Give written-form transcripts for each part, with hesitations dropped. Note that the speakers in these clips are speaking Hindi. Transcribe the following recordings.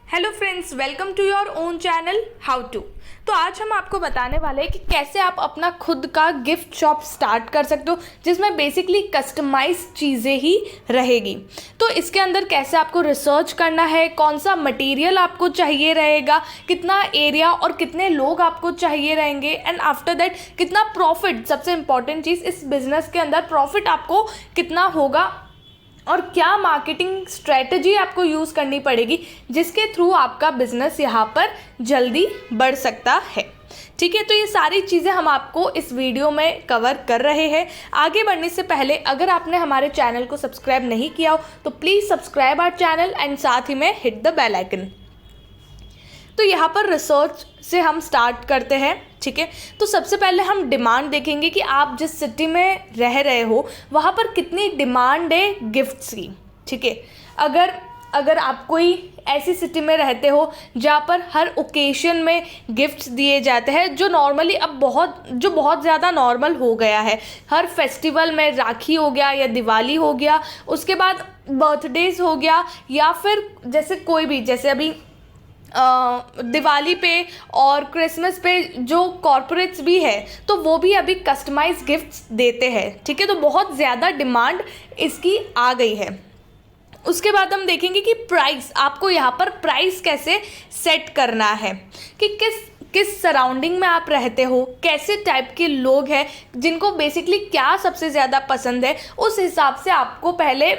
Hello friends, welcome to your own channel how to. तो आज हम आपको बताने वाले हैं कि कैसे आप अपना खुद का गिफ्ट शॉप स्टार्ट कर सकते हो जिसमें बेसिकली कस्टमाइज चीज़ें ही रहेगी। तो इसके अंदर कैसे आपको रिसर्च करना है, कौन सा मटेरियल आपको चाहिए रहेगा, कितना एरिया और कितने लोग आपको चाहिए रहेंगे, एंड आफ्टर दैट कितना प्रॉफिट, सबसे इम्पॉर्टेंट चीज़ इस बिज़नेस के अंदर प्रॉफिट आपको कितना होगा और क्या मार्केटिंग स्ट्रेटजी आपको यूज़ करनी पड़ेगी जिसके थ्रू आपका बिजनेस यहाँ पर जल्दी बढ़ सकता है। ठीक है, तो ये सारी चीज़ें हम आपको इस वीडियो में कवर कर रहे हैं। आगे बढ़ने से पहले अगर आपने हमारे चैनल को सब्सक्राइब नहीं किया हो तो please subscribe our channel and साथ ही में हिट द बेल आइकन। तो यहाँ पर रिसर्च से हम स्टार्ट करते हैं। ठीक है, तो सबसे पहले हम डिमांड देखेंगे कि आप जिस सिटी में रह रहे हो वहाँ पर कितनी डिमांड है गिफ्ट्स की। ठीक है, अगर आप कोई ऐसी सिटी में रहते हो जहाँ पर हर ओकेशन में गिफ्ट्स दिए जाते हैं जो नॉर्मली अब बहुत ज़्यादा नॉर्मल हो गया है। हर फेस्टिवल में राखी हो गया या दिवाली हो गया, उसके बाद बर्थडेज हो गया, या फिर जैसे कोई भी, जैसे अभी दिवाली पे और क्रिसमस पे जो कॉर्पोरेट्स भी है तो वो भी अभी कस्टमाइज गिफ्ट्स देते हैं। ठीक है, तो बहुत ज़्यादा डिमांड इसकी आ गई है। उसके बाद हम देखेंगे कि प्राइस, आपको यहाँ पर प्राइस कैसे सेट करना है, कि किस सराउंडिंग में आप रहते हो, कैसे टाइप के लोग हैं, जिनको बेसिकली क्या सबसे ज़्यादा पसंद है, उस हिसाब से आपको पहले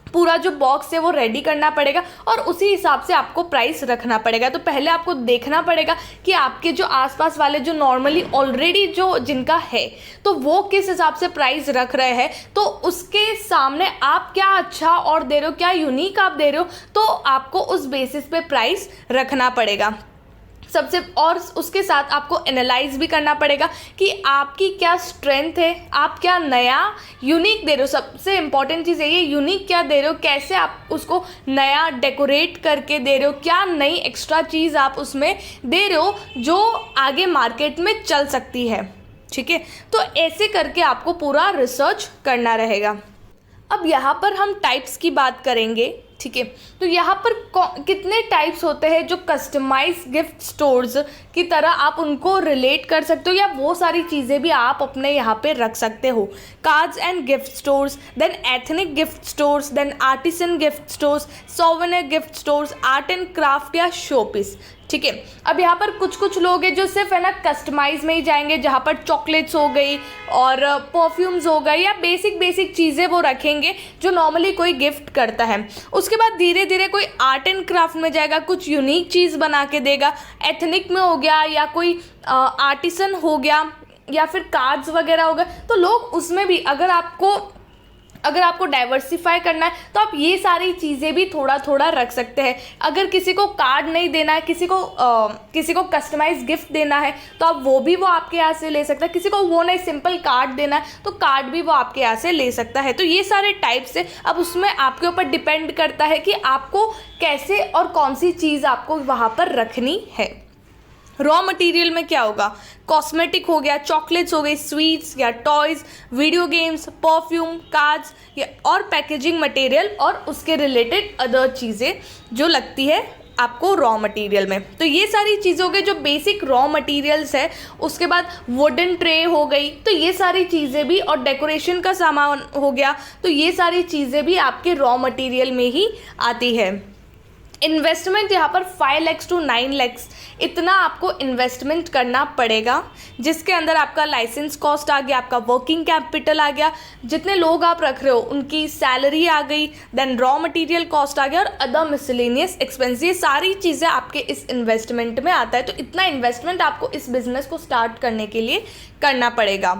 पूरा जो बॉक्स है वो रेडी करना पड़ेगा और उसी हिसाब से आपको प्राइस रखना पड़ेगा। तो पहले आपको देखना पड़ेगा कि आपके जो आसपास वाले जो नॉर्मली ऑलरेडी जो जिनका है तो वो किस हिसाब से प्राइस रख रहे हैं, तो उसके सामने आप क्या अच्छा और दे रहे हो, क्या यूनिक आप दे रहे हो, तो आपको उस बेसिस पे प्राइस रखना पड़ेगा सबसे। और उसके साथ आपको एनालाइज भी करना पड़ेगा कि आपकी क्या स्ट्रेंथ है, आप क्या नया यूनिक दे रहे हो। सबसे इम्पॉर्टेंट चीज़ ये यूनिक क्या दे रहे हो, कैसे आप उसको नया डेकोरेट करके दे रहे हो, क्या नई एक्स्ट्रा चीज़ आप उसमें दे रहे हो जो आगे मार्केट में चल सकती है। ठीक है, तो ऐसे करके आपको पूरा रिसर्च करना रहेगा। अब यहाँ पर हम टाइप्स की बात करेंगे। ठीक है, तो यहाँ पर कितने टाइप्स होते हैं जो कस्टमाइज गिफ्ट स्टोर्स की तरह आप उनको रिलेट कर सकते हो, या वो सारी चीज़ें भी आप अपने यहाँ पे रख सकते हो। Cards and gift stores, then ethnic gift stores, then artisan gift stores, souvenir gift stores, art and craft या शोपीस। ठीक है, अब यहाँ पर कुछ लोग हैं जो सिर्फ है ना कस्टमाइज में ही जाएंगे, जहाँ पर चॉकलेट्स हो गई और परफ्यूम्स हो गई या बेसिक चीज़ें वो रखेंगे जो नॉर्मली कोई गिफ्ट करता है। उसके बाद धीरे धीरे कोई आर्ट एंड क्राफ्ट में जाएगा, कुछ यूनिक चीज़ बना के देगा, एथनिक में हो गया या कोई आर्टिसन हो गया या फिर कार्ड्स वगैरह हो गए। तो लोग उसमें भी अगर आपको डाइवर्सिफाई करना है तो आप ये सारी चीज़ें भी थोड़ा थोड़ा रख सकते हैं। अगर किसी को कार्ड नहीं देना है, किसी को कस्टमाइज गिफ्ट देना है तो आप वो भी आपके यहाँ से ले सकता है। किसी को वो नहीं, सिंपल कार्ड देना है तो कार्ड भी वो आपके यहाँ से ले सकता है। तो ये सारे टाइप्स है। अब उसमें आपके ऊपर डिपेंड करता है कि आपको कैसे और कौन सी चीज़ आपको वहाँ पर रखनी है। रॉ मटेरियल में क्या होगा, कॉस्मेटिक हो गया, चॉकलेट्स हो गई, स्वीट्स या toys, video games, perfume, cards या और पैकेजिंग मटेरियल और उसके रिलेटेड अदर चीज़ें जो लगती है आपको रॉ मटेरियल में। तो ये सारी चीज़ों के जो बेसिक रॉ मटेरियल्स है। उसके बाद वुडन ट्रे हो गई, तो ये सारी चीज़ें भी, और डेकोरेशन का सामान हो गया, तो ये सारी चीज़ें भी आपके रॉ मटेरियल में ही आती है। इन्वेस्टमेंट यहाँ पर 5 लाख to 9 लाख इतना आपको इन्वेस्टमेंट करना पड़ेगा, जिसके अंदर आपका लाइसेंस कॉस्ट आ गया, आपका वर्किंग कैपिटल आ गया, जितने लोग आप रख रहे हो उनकी सैलरी आ गई, देन रॉ मटेरियल कॉस्ट आ गया और अदर मिसलेनियस एक्सपेंस। ये सारी चीज़ें आपके इस इन्वेस्टमेंट में आता है। तो इतना इन्वेस्टमेंट आपको इस बिज़नेस को स्टार्ट करने के लिए करना पड़ेगा।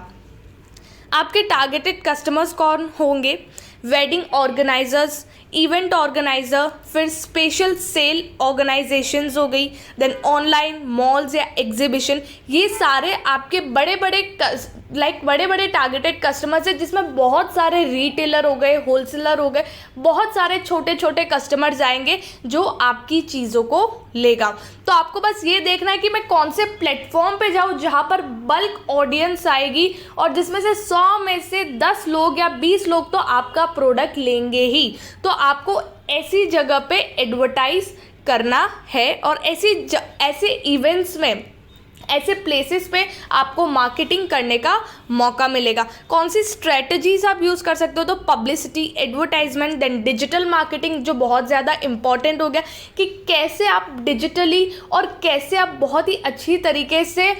आपके टारगेटेड कस्टमर्स कौन होंगे, वेडिंग ऑर्गेनाइजर्स, इवेंट ऑर्गेनाइज़र, फिर स्पेशल सेल ऑर्गेनाइजेशंस हो गई, देन ऑनलाइन मॉल्स या एग्जीबिशन। ये सारे आपके बड़े बड़े टारगेटेड कस्टमर्स है, जिसमें बहुत सारे रिटेलर हो गए, होलसेलर हो गए, बहुत सारे छोटे छोटे कस्टमर्स आएंगे जो आपकी चीज़ों को लेगा। तो आपको बस ये देखना है कि मैं कौन से प्लेटफॉर्म पे जाऊँ जहाँ पर बल्क ऑडियंस आएगी और जिसमें से 100 में से 10 लोग या 20 लोग तो आपका प्रोडक्ट लेंगे ही। तो आपको ऐसी जगह पे एडवर्टाइज करना है और ऐसे इवेंट्स में, ऐसे प्लेसेस पे आपको मार्केटिंग करने का मौका मिलेगा। कौन सी स्ट्रेटजीज आप यूज़ कर सकते हो? तो publicity, advertisement, then digital marketing जो बहुत ज़्यादा इंपॉर्टेंट हो गया कि कैसे आप डिजिटली और कैसे आप बहुत ही अच्छी तरीके से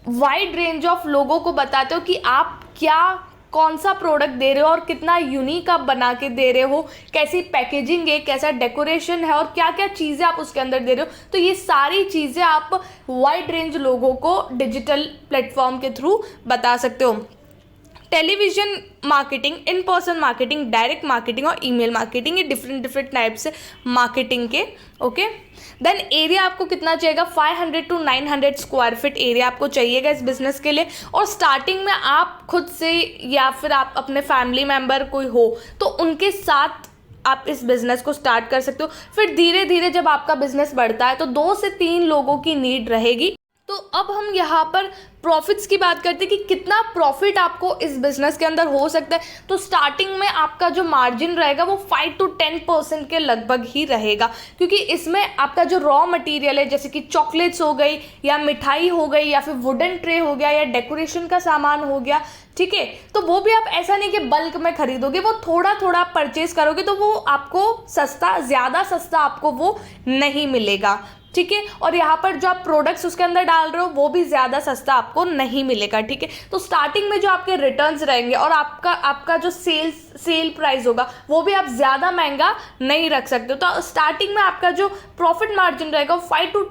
वाइड रेंज ऑफ लोगों को बताते हो कि आप कौन सा प्रोडक्ट दे रहे हो और कितना यूनिक आप बना के दे रहे हो, कैसी पैकेजिंग है, कैसा डेकोरेशन है और क्या क्या चीज़ें आप उसके अंदर दे रहे हो। तो ये सारी चीज़ें आप वाइड रेंज लोगों को डिजिटल प्लेटफॉर्म के थ्रू बता सकते हो। Television marketing, in person marketing, direct marketing और ईमेल मार्केटिंग, ये डिफरेंट टाइप्स है मार्केटिंग के। ओके, देन एरिया आपको कितना चाहिएगा? 500 to 900 स्क्वायर फीट एरिया आपको चाहिएगा इस बिज़नेस के लिए। और स्टार्टिंग में आप खुद से या फिर आप अपने फैमिली मेम्बर कोई हो तो उनके साथ आप इस बिज़नेस को स्टार्ट कर सकते हो। फिर धीरे धीरे जब आपका बिज़नेस बढ़ता है तो 2 से 3 लोगों की नीड रहेगी। तो अब हम यहाँ पर प्रॉफिट्स की बात करते हैं कि कितना प्रॉफिट आपको इस बिज़नेस के अंदर हो सकता है। तो स्टार्टिंग में आपका जो मार्जिन रहेगा वो 5 to 10% के लगभग ही रहेगा, क्योंकि इसमें आपका जो रॉ मटेरियल है जैसे कि चॉकलेट्स हो गई या मिठाई हो गई या फिर वुडन ट्रे हो गया या डेकोरेशन का सामान हो गया, ठीक है, तो वो भी आप ऐसा नहीं कि बल्क में खरीदोगे, वो थोड़ा थोड़ा परचेज करोगे तो वो आपको ज़्यादा सस्ता आपको वो नहीं मिलेगा, ठीक है। और यहाँ पर जो आप प्रोडक्ट्स उसके अंदर डाल रहे हो वो भी ज़्यादा सस्ता आपको नहीं मिलेगा, ठीक है। तो स्टार्टिंग में जो आपके रिटर्न्स रहेंगे और आपका जो सेल प्राइस होगा वो भी आप ज़्यादा महंगा नहीं रख सकते हो। तो स्टार्टिंग में आपका जो प्रॉफिट मार्जिन रहेगा वो 5 to